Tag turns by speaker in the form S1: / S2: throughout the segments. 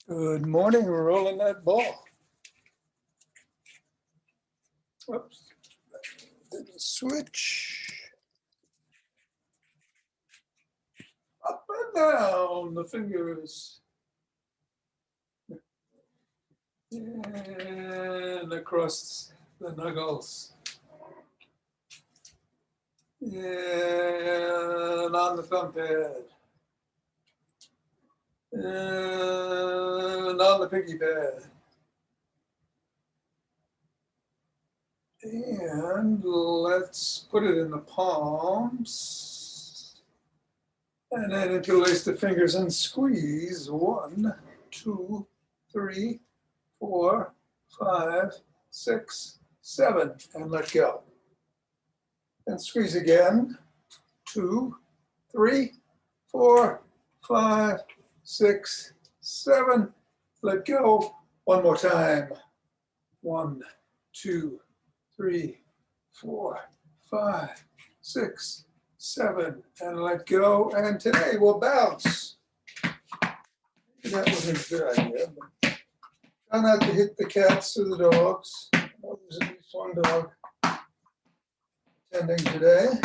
S1: Good morning. We're rolling that ball. Oops. Didn't switch. Up and down the fingers. And across the knuckles. And on the thumb pad. And on the pinky pad. And let's put it in the palms. And then interlace the fingers and squeeze. 1, 2, 3, 4, 5, 6, 7. And let go. And squeeze again. 2, 3, 4, 5, 6, 7. Let go. One more time. 1, 2, 3, 4, 5, 6, 7. And let go. And today we'll bounce. That wasn't a good idea. But try not to hit the cats or the dogs. Well, there's at least one dog attending today.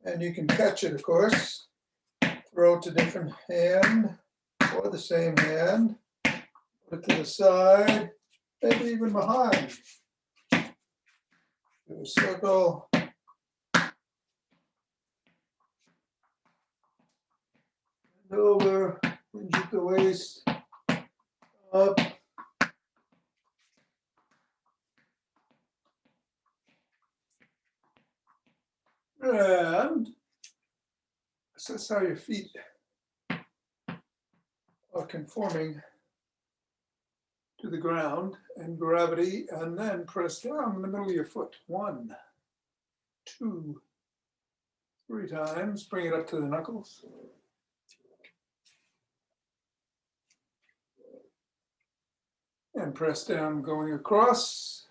S1: And you can catch it, of course. Throw it to a different hand or the same hand. Put it to the side, maybe even behind. Do a circle. And over, hinge at the waist, up. And assess how your feet are conforming to the ground and gravity, and then press down in the middle of your foot. 1, 2, 3 times. Bring it up to the knuckles. And press down going across.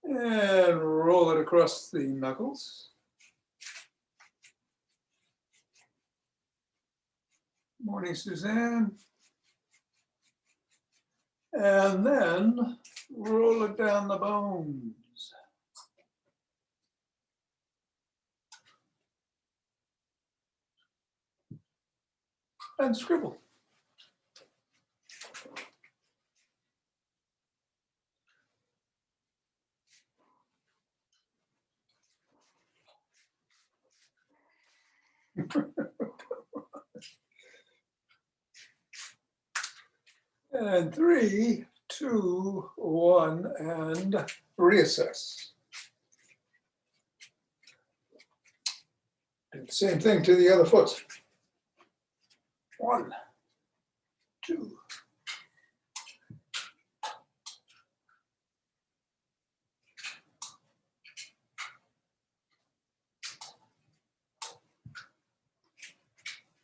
S1: And roll it across the knuckles. Morning, Suzanne. And then roll it down the bones. And scribble. And 3, 2, 1, and reassess. Do the same thing to the other foot. 1, 2.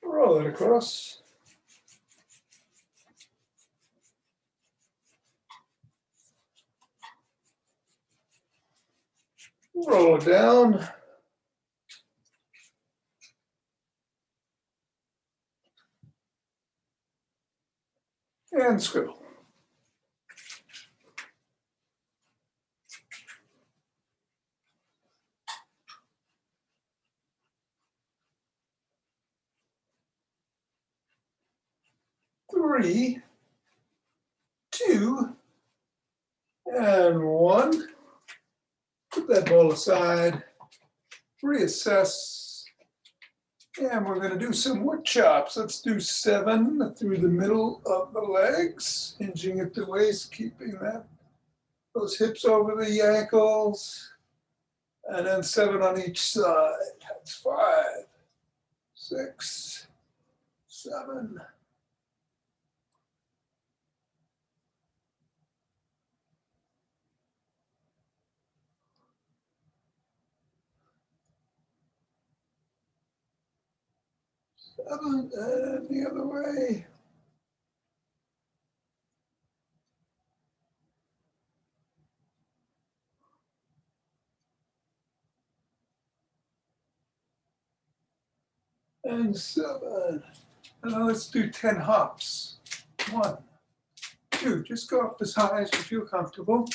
S1: Roll it across. Roll it down. And scribble. Three, 2, and 1. Put that ball aside. Reassess. And we're going to do some wood chops. Let's do 7 through the middle of the legs, hinging at the waist, keeping those hips over the ankles, and then 7 on each side. That's 5, 6, 7. And the other way. and 7. Now let's do 10 hops. 1, 2. Just go up as high as you feel comfortable.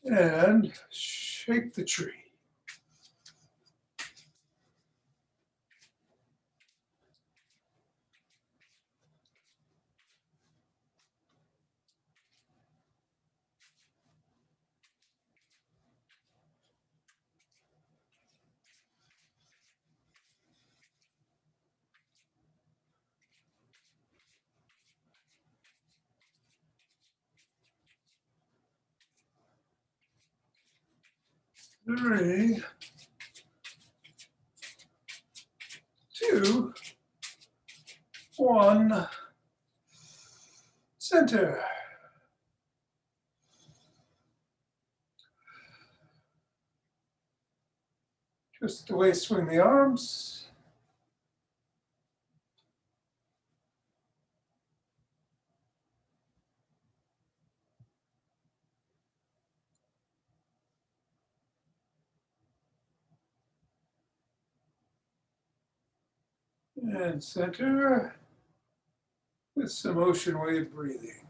S1: And shake the tree. Three, 2, 1, center. Just the way swing the arms. And center with some ocean wave breathing.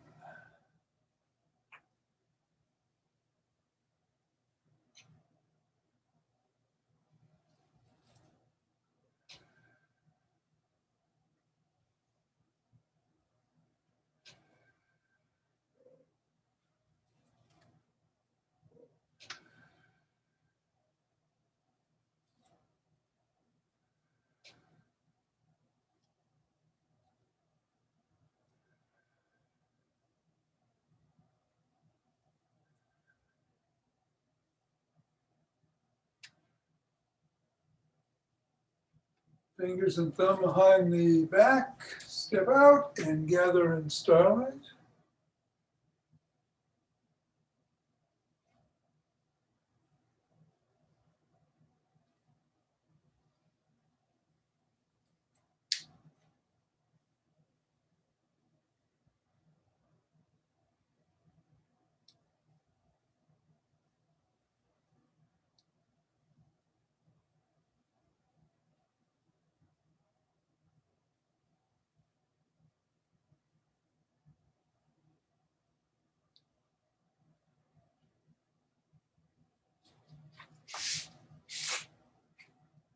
S1: Fingers and thumb behind the back. Step out and gather in starlight.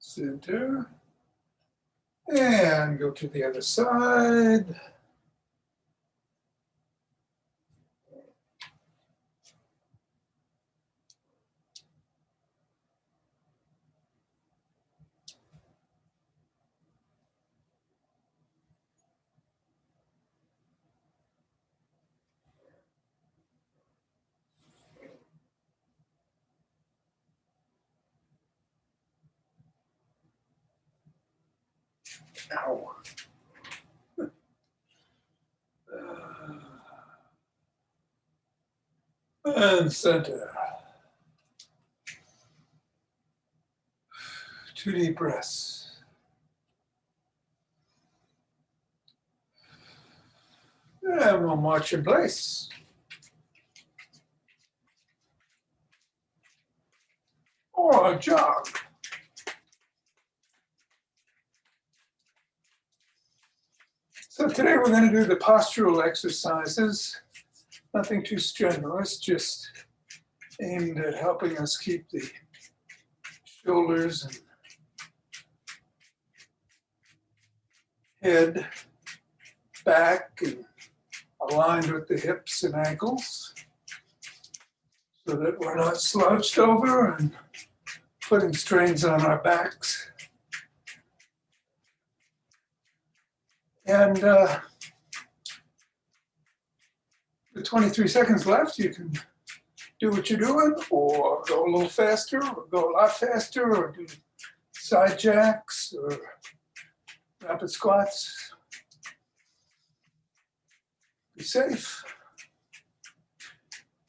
S1: Center. And go to the other side. Ow. And center. 2 deep breaths. And we'll march in place. Or jog. So today we're going to do the postural exercises. Nothing too strenuous, just aimed at helping us keep the shoulders and head back and aligned with the hips and ankles so that we're not slouched over and putting strains on our backs. And with 23 seconds left, you can do what you're doing, or go a little faster, or go a lot faster, or do side jacks, or rapid squats. Be safe.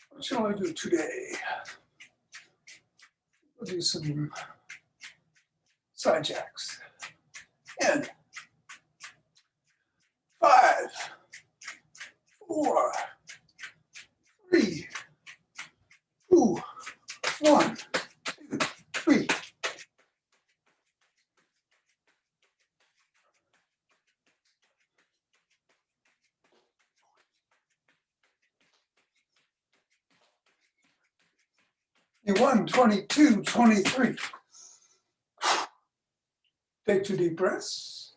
S1: What shall I do today? I'll do some side jacks. And 5, 4, 21, 22, 23. Take 2 deep breaths.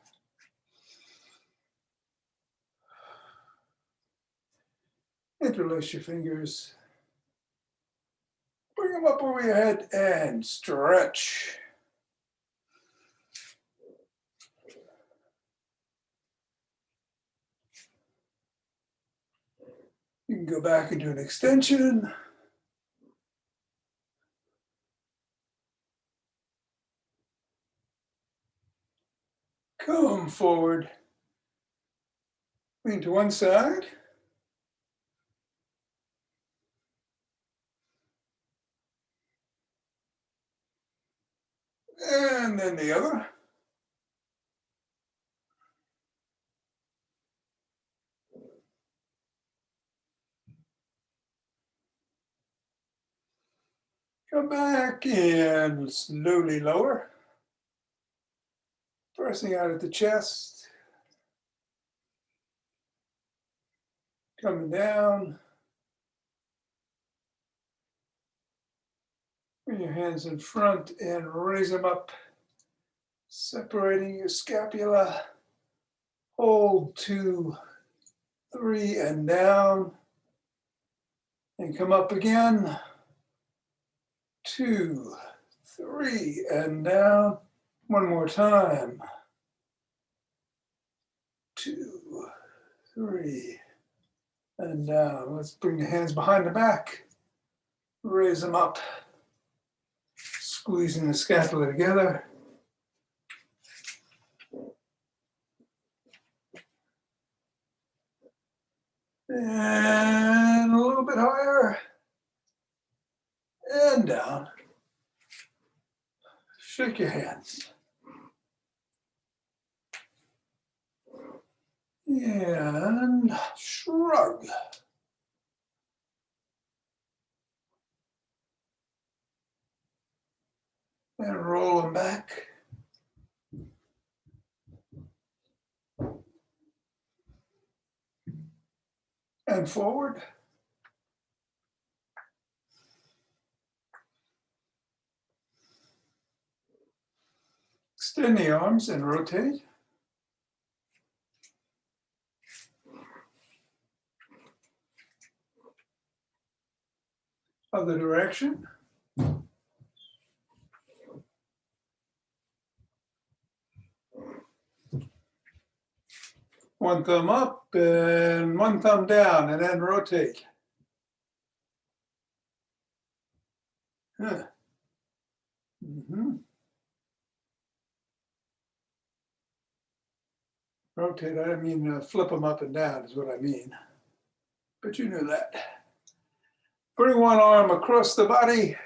S1: Interlace your fingers. Bring them up over your head and stretch. You can go back and do an extension. Come forward. Lean to one side. And then the other. Come back and slowly lower. Pressing out at the chest. Coming down. Bring your hands in front and raise them up. Separating your scapula. Hold 2, 3, and down. And come up again. 2, 3, and down. One more time. 2, 3, and down. Let's bring the hands behind the back. Raise them up. Squeezing the scapula together. And a little bit higher. And down. Shake your hands. And shrug. And roll them back. And forward. Extend the arms and rotate. Other direction. One thumb up and one thumb down, and then rotate. Rotate, I don't mean flip them up and down is what I mean. But you knew that. Bring one arm across the body,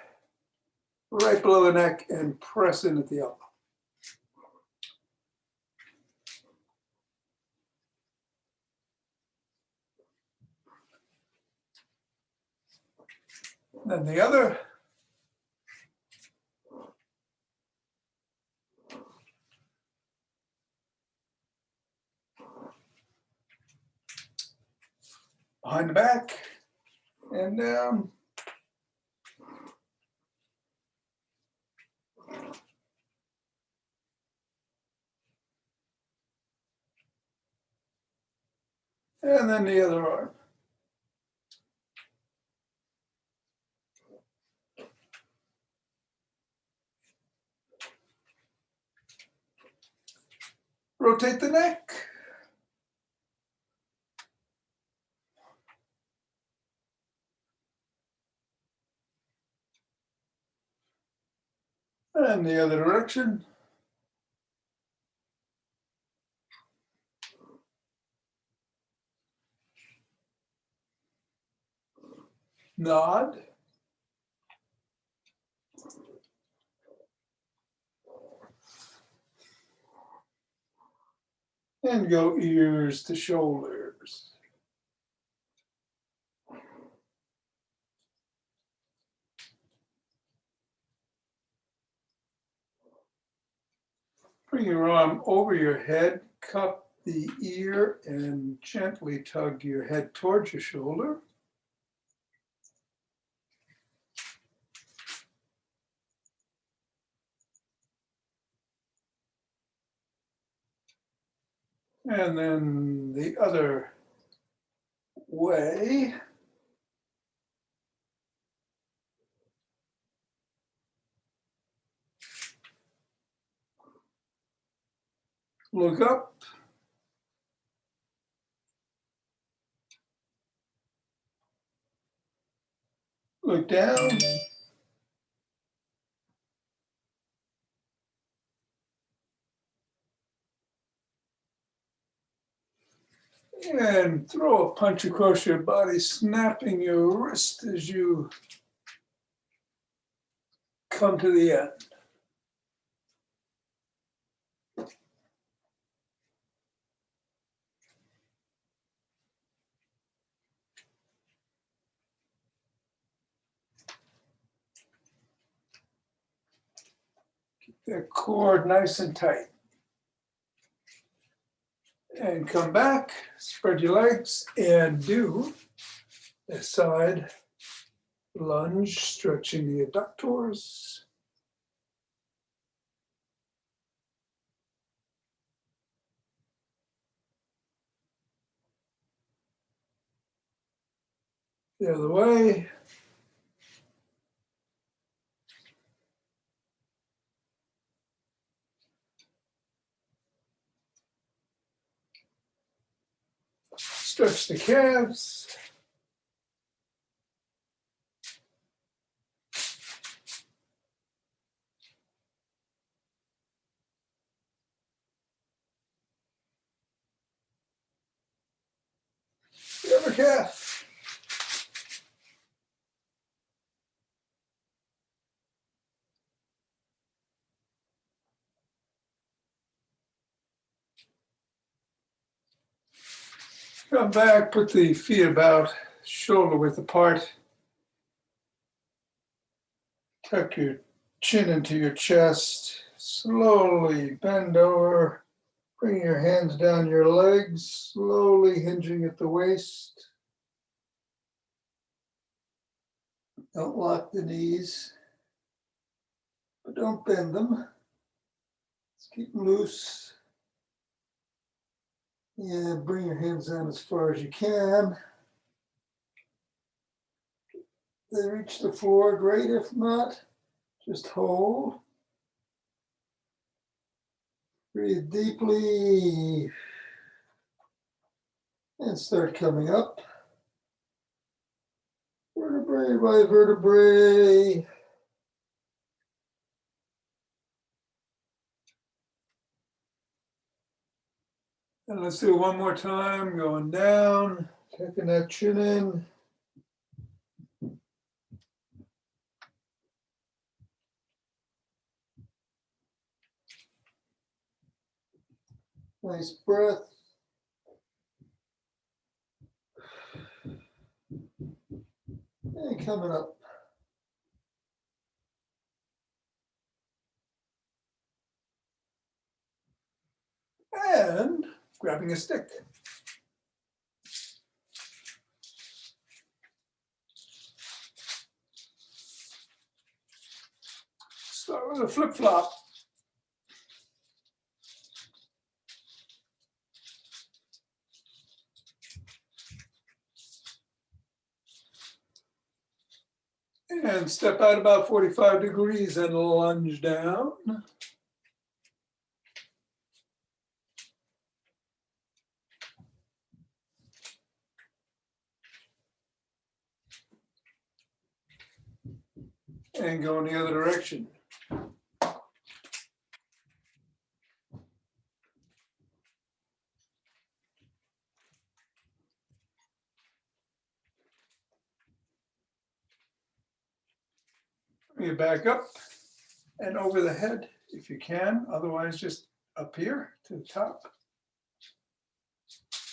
S1: right below the neck, and press in at the elbow. Then the other. Behind the back and down. And then the other arm. Rotate the neck. And the other direction. Nod. And go ears to shoulders. Bring your arm over your head, cup the ear, and gently tug your head towards your shoulder. And then the other way. Look up. Look down. And throw a punch across your body, snapping your wrist as you come to the end. Keep that cord nice and tight. And come back, spread your legs, and do a side lunge, stretching the adductors. The other way. Stretch the calves. The other calf. Come back, put the feet about shoulder width apart. Tuck your chin into your chest. Slowly bend over. Bring your hands down your legs, slowly hinging at the waist. Don't lock the knees, but don't bend them. Just keep them loose. And bring your hands down as far as you can. They reach the floor, great. If not, just hold. Breathe deeply. And start coming up. Vertebrae by vertebrae. And let's do it one more time, going down, taking that chin in. Nice breath. And coming up. And grabbing a stick. Start with a flip-flop. And step out about 45 degrees and lunge down. And go in the other direction. Bring it back up and over the head if you can. Otherwise, just up here to the top.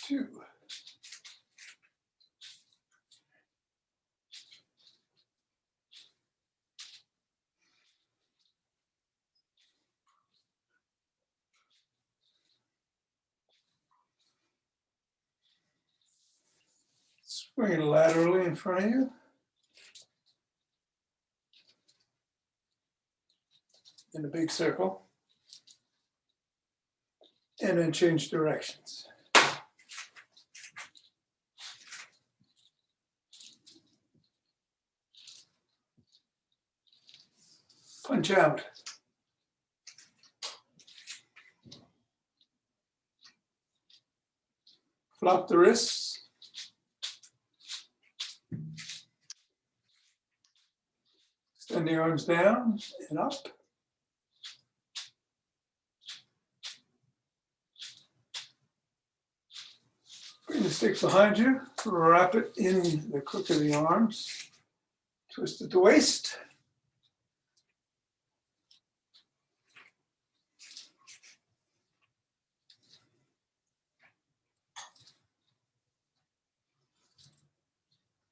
S1: 2. Swing it laterally in front of you. In a big circle. and then change directions. Punch out. Flop the wrists. Extend the arms down and up. Bring the stick behind you, wrap it in the crook of the arms, twist at the waist.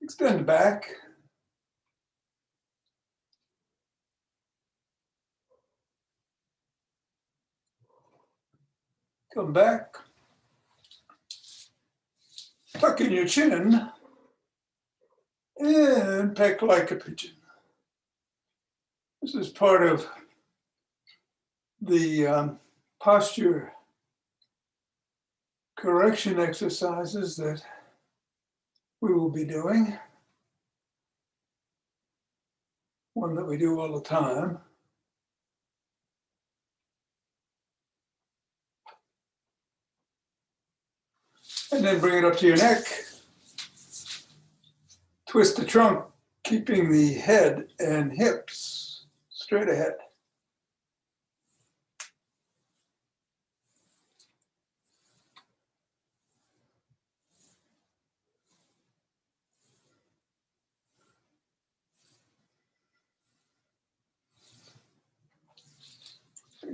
S1: Extend back. Come back. Tuck in your chin and peck like a pigeon. This is part of the posture correction exercises that we will be doing. One that we do all the time. And then bring it up to your neck. Twist the trunk, keeping the head and hips straight ahead.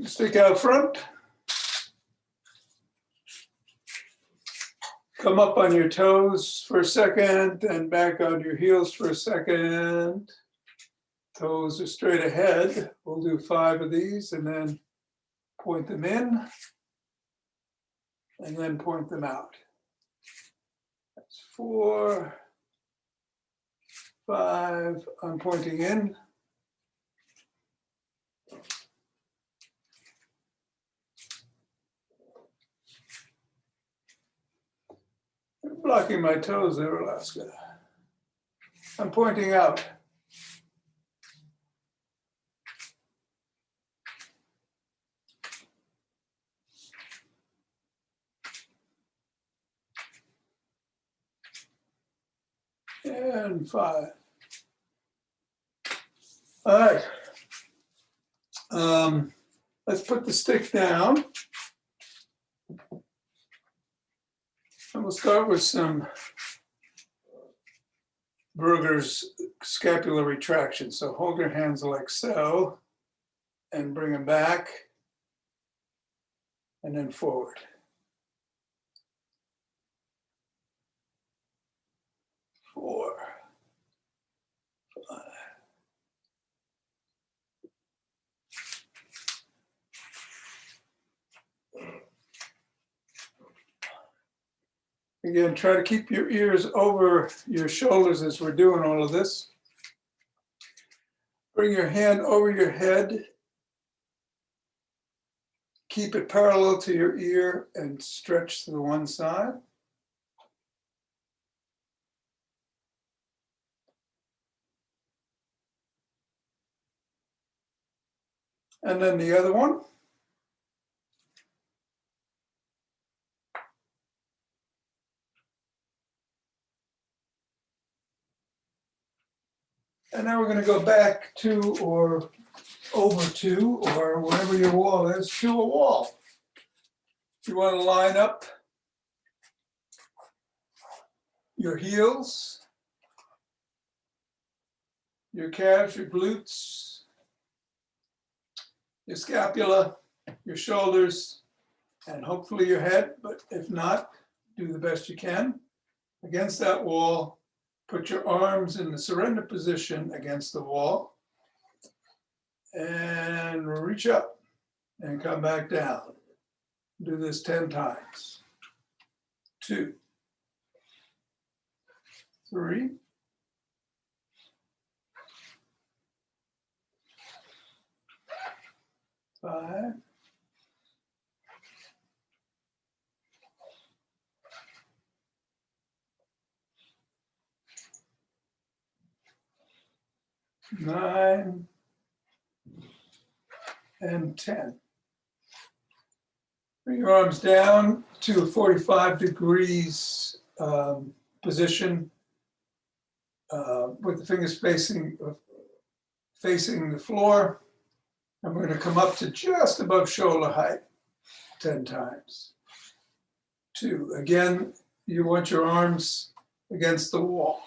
S1: Stick out front. Come up on your toes for a second, and back on your heels for a second. Toes are straight ahead. We'll do 5 of these and then point them in and then point them out. That's 4, 5. I'm pointing in. I'm blocking my toes there, Alaska. I'm pointing out. And 5. All right. Let's put the stick down. And we'll start with some Berger's scapular retraction. So hold your hands like so and bring them back and then forward. 4, 5. Again, try to keep your ears over your shoulders as we're doing all of this. Bring your hand over your head. Keep it parallel to your ear and stretch to the one side. And then the other one. And now we're going to go back to or over to, or wherever your wall is, to a wall. You want to line up your heels, your calves, your glutes, your scapula, your shoulders, and hopefully your head, but if not, do the best you can. Against that wall, put your arms in the surrender position against the wall, and reach up and come back down. Do this 10 times. 2, 3, 5, 9, and 10. Bring your arms down to a 45 degrees position with the fingers facing the floor. And we're going to come up to just above shoulder height 10 times. 2, again, you want your arms against the wall.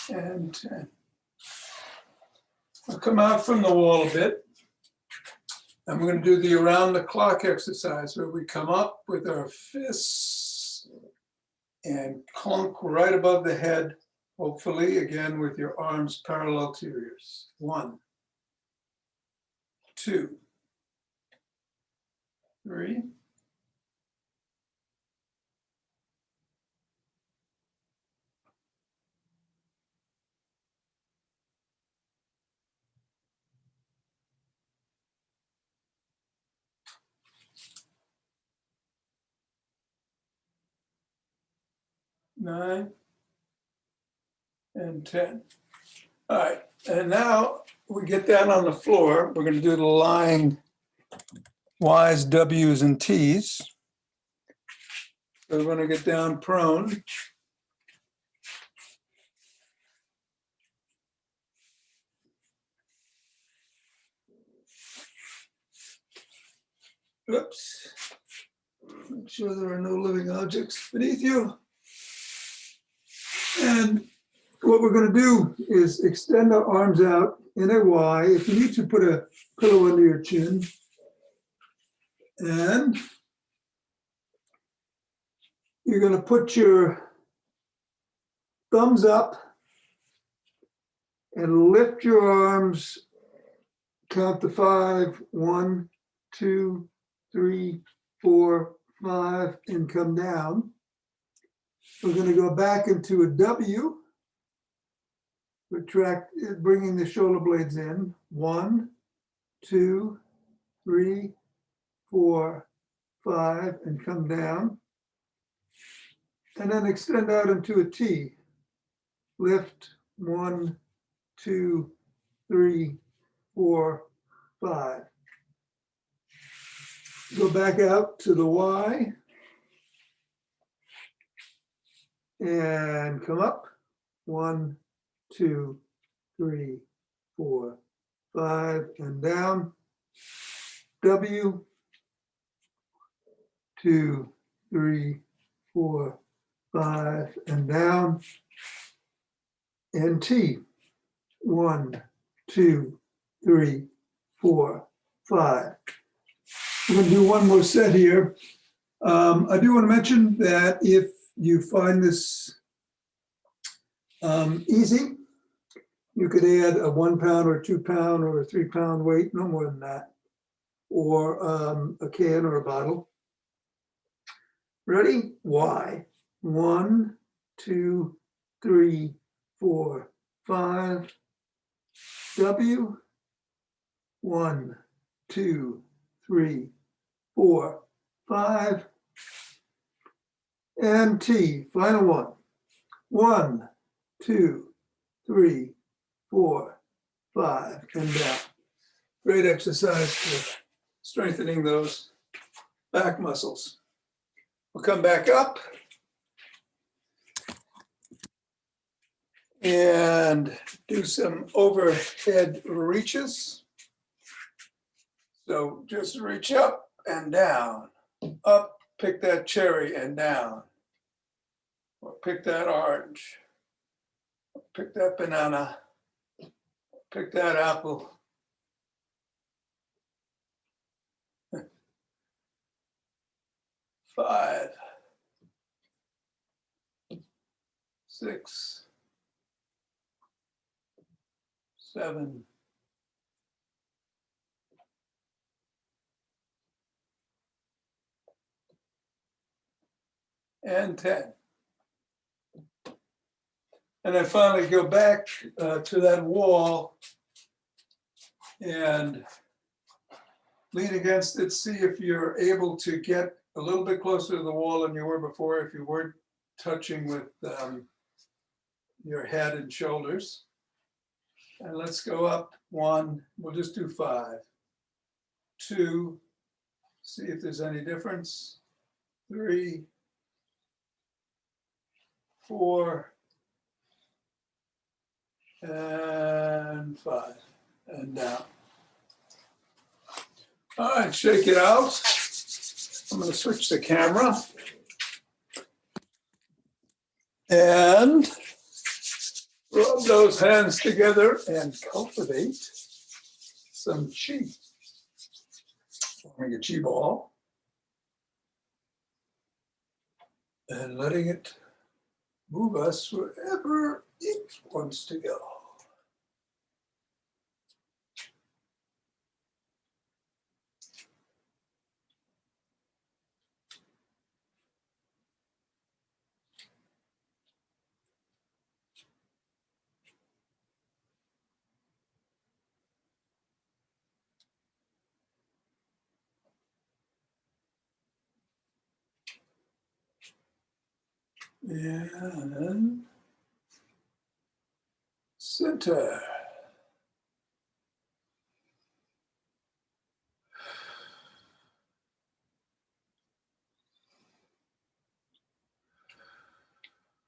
S1: And 10. We'll come out from the wall a bit. And we're going to do the around the clock exercise where we come up with our fists and clunk right above the head, hopefully, again, with your arms parallel to your ears. 1, 2, 3, 9, and 10. All right, and now we get down on the floor. We're going to do the lying Y's, W's, and T's. So we're going to get down prone. Oops. Make sure there are no living objects beneath you. And what we're going to do is extend our arms out in a Y. If you need to, put a pillow under your chin. And you're going to put your thumbs up and lift your arms. Count to 5. 1, 2, 3, 4, 5, and come down. We're going to go back into a W. Retract, bringing the shoulder blades in. 1, 2, 3, 4, 5, and come down. And then extend out into a T. Lift. 1, 2, 3, 4, 5. Go back out to the Y. And come up. 1, 2, 3, 4, 5, and down. W. 2, 3, 4, 5, and down. And T. 1, 2, 3, 4, 5. I'm going to do one more set here. I do want to mention that if you find this easy, you could add a 1 pound or 2 pound or a 3 pound weight, no more than that, or a can or a bottle. Ready? Y. 1, 2, 3, 4, 5. W. 1, 2, 3, 4, 5. And T. Final one. 1, 2, 3, 4, 5, and down. Great exercise for strengthening those back muscles. We'll come back up and do some overhead reaches. So just reach up and down, up, pick that cherry and down, or pick that orange, pick that banana, pick that apple. 5, 6, 7, 10. And then finally go back to that wall and lean against it. See if you're able to get a little bit closer to the wall than you were before, if you weren't touching with your head and shoulders. And let's go up 1, we'll just do 5, 2, see if there's any difference, 3, 4, and 5, and down. All right, shake it out. I'm going to switch the camera. And rub those hands together and cultivate some chi. Forming a chi ball. And letting it move us wherever it wants to go. And center.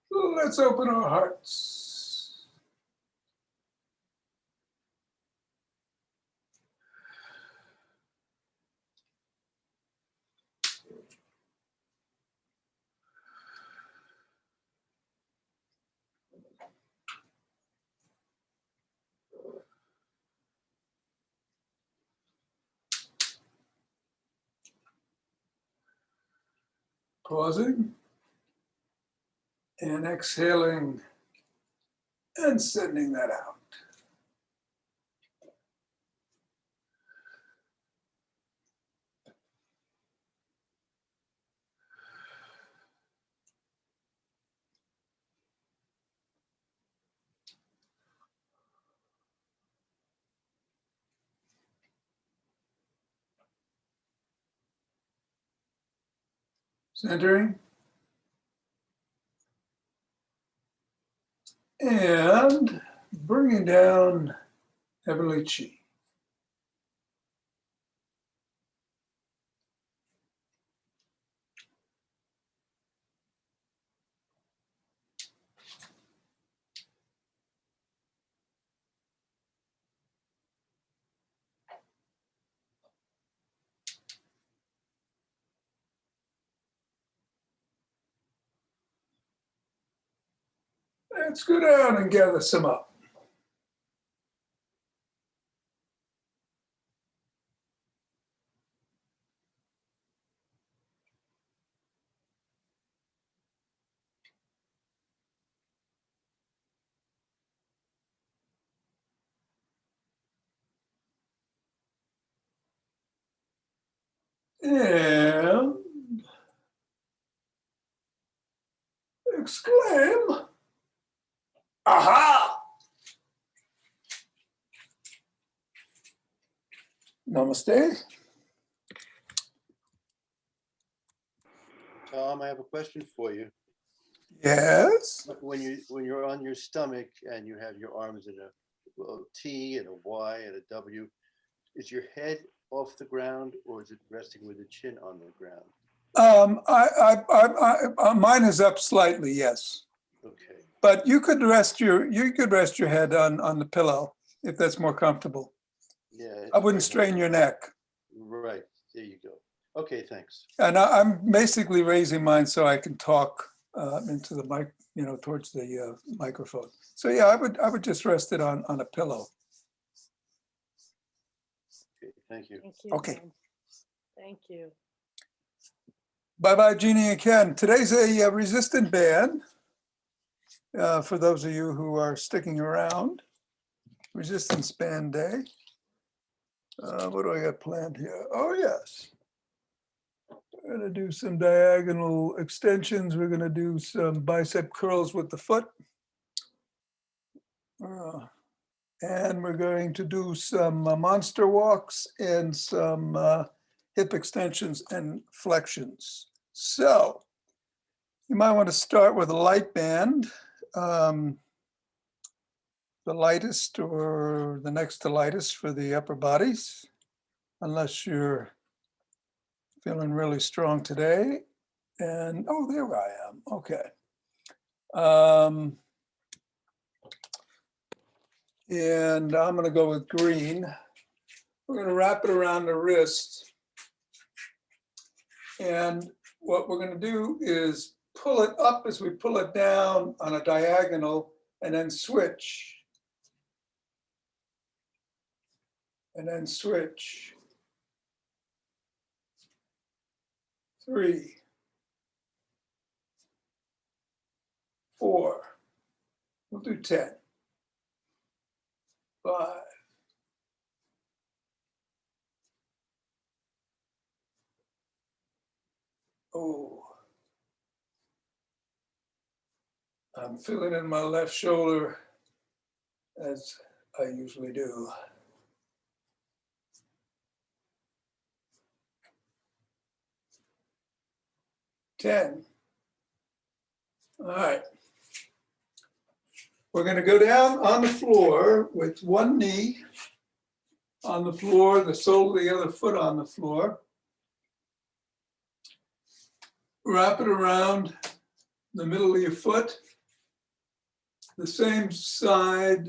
S1: Let's open our hearts. Pausing and exhaling and sending that out. Centering. And bringing down heavenly chi. Let's go down and gather some up. And exclaim, aha! Namaste.
S2: Tom, I have a question for you.
S1: Yes.
S2: When you're on your stomach and you have your arms in a T and a Y and a W, is your head off the ground or is it resting with the chin on the ground?
S1: Mine is up slightly, yes.
S2: Okay.
S1: But you could rest your head on the pillow if that's more comfortable.
S2: Yeah.
S1: I wouldn't strain your neck.
S2: Right. There you go. Okay. Thanks.
S1: And I'm basically raising mine so I can talk into the mic, towards the microphone. So yeah, I would just rest it on a pillow.
S2: Okay. Thank you.
S3: Thank you.
S1: Okay.
S3: Ken. Thank you.
S1: Bye-bye, Jeannie and Ken. Today's a resistant band. For those of you who are sticking around, resistance band day. What do I got planned here? Oh, yes. We're going to do some diagonal extensions. We're going to do some bicep curls with the foot. And we're going to do some monster walks and some hip extensions and flexions. So you might want to start with a light band, the lightest or the next to lightest for the upper bodies, unless you're feeling really strong today. And, oh, there I am, okay. And I'm gonna go with green. We're gonna wrap it around the wrist. And what we're gonna do is pull it up as we pull it down on a diagonal and then switch. And then switch. 3, 4, we'll do 10, 5, oh, I'm feeling in my left shoulder as I usually do. 10. All right. We're going to go down on the floor with one knee on the floor, the sole of the other foot on the floor. Wrap it around the middle of your foot. The same side,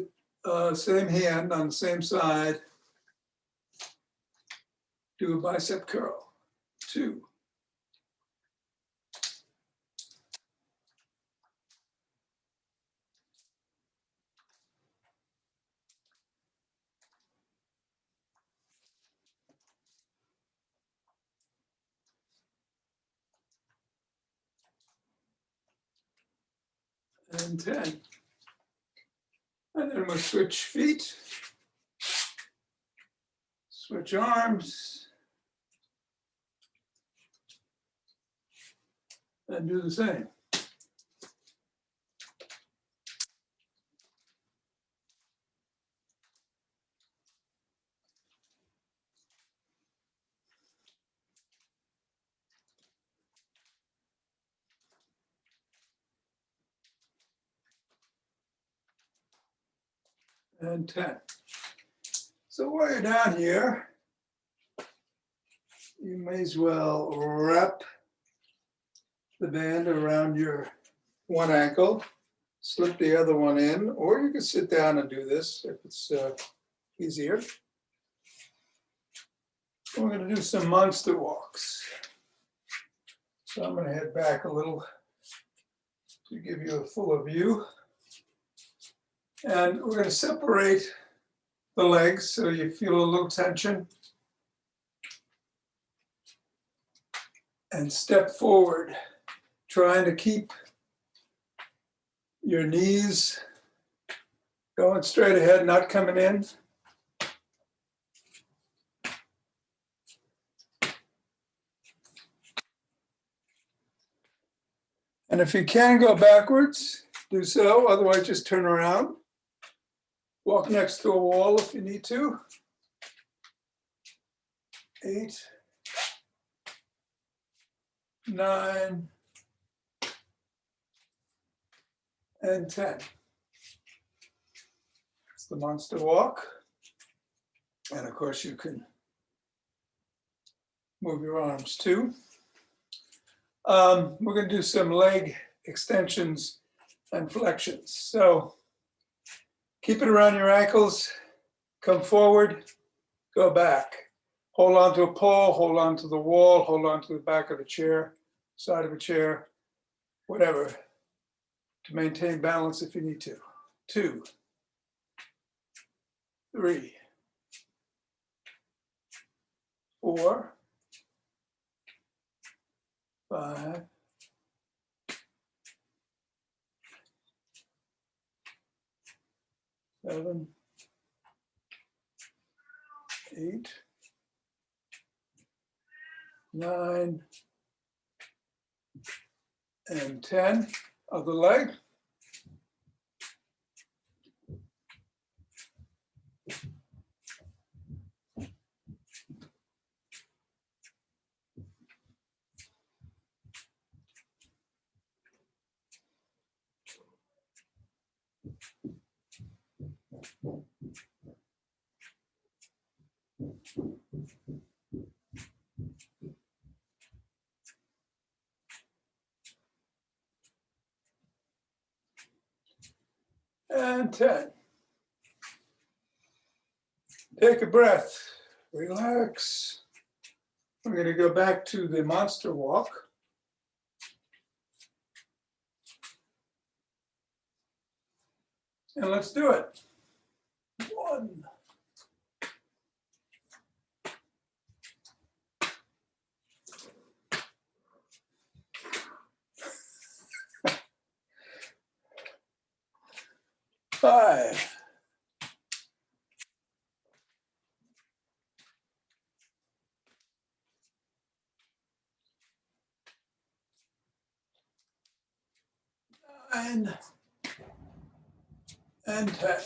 S1: same hand on the same side. Do a bicep curl. 2. And 10. And then we'll switch feet, switch arms, and do the same. And 10. So while you're down here, you may as well wrap the band around your one ankle, slip the other one in, or you can sit down and do this if it's easier. We're going to do some monster walks. So I'm going to head back a little to give you a fuller view. And we're going to separate the legs so you feel a little tension. And step forward, trying to keep your knees going straight ahead, not coming in. And if you can go backwards, do so. Otherwise, just turn around. Walk next to a wall if you need to. 8, 9, and 10. It's the monster walk. And of course, you can move your arms too. We're going to do some leg extensions and flexions. So keep it around your ankles, come forward, go back. Hold on to a pole, hold on to the wall, hold on to the back of a chair, side of a chair, whatever, to maintain balance if you need to. 2, 3, 4, 5, 7, 8, 9, and 10 of the leg. and 10. Take a breath, relax. We're going to go back to the monster walk. And let's do it. 1. 5. And 10.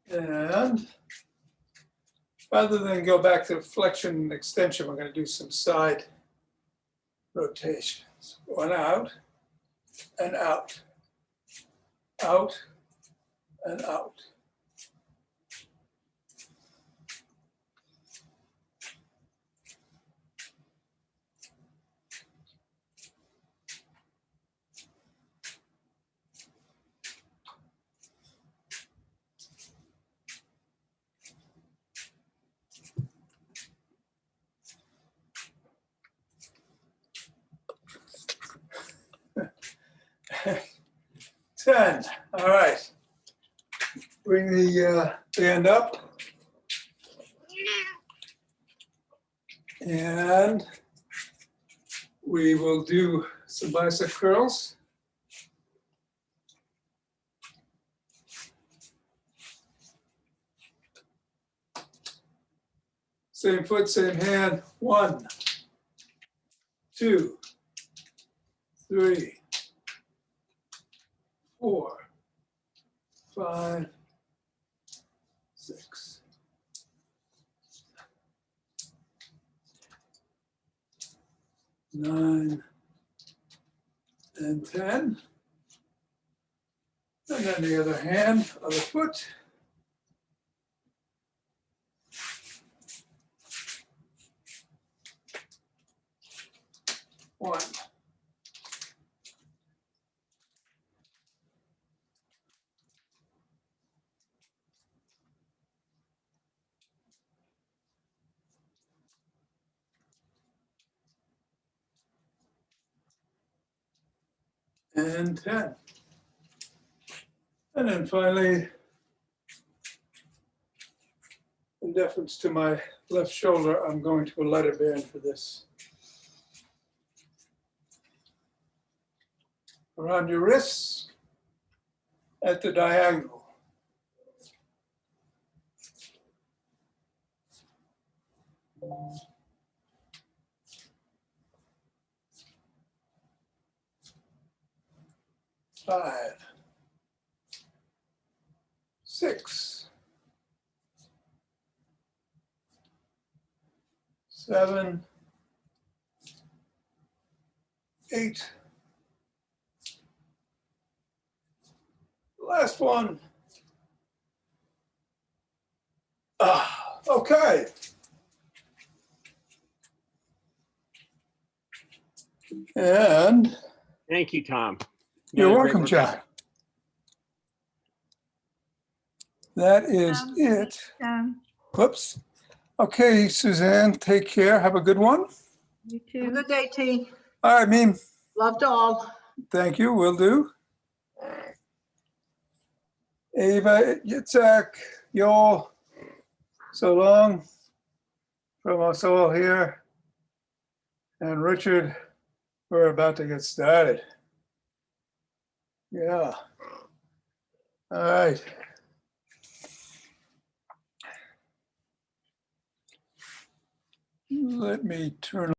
S1: And rather than go back to flexion and extension, we're going to do some side rotations. 1 out and out, out and out. Ten. All right. Bring the band up. And we will do some bicep curls. Same foot, same hand. 1, 2, 3, 4, 5, 6. 9 and 10. And then the other hand, other foot. One. And 10. And then finally, in deference to my left shoulder, I'm going to a letter band for this. Around your wrists at the diagonal. Five, 6, 7, 8. Last one. Okay. And
S4: Thank you, Tom.
S1: you're
S4: Great
S1: welcome,
S4: workout.
S1: John. That is it. Whoops. Okay, Suzanne, take care. Have a good one.
S3: You
S5: Have a
S3: too.
S5: good day, T.
S1: All right, Meme.
S5: Love to all.
S1: Thank you. Will do. Ava, Yitzhak, Yoel, so long from us all here. And Richard, we're about to get started. Yeah. All right. Let me turn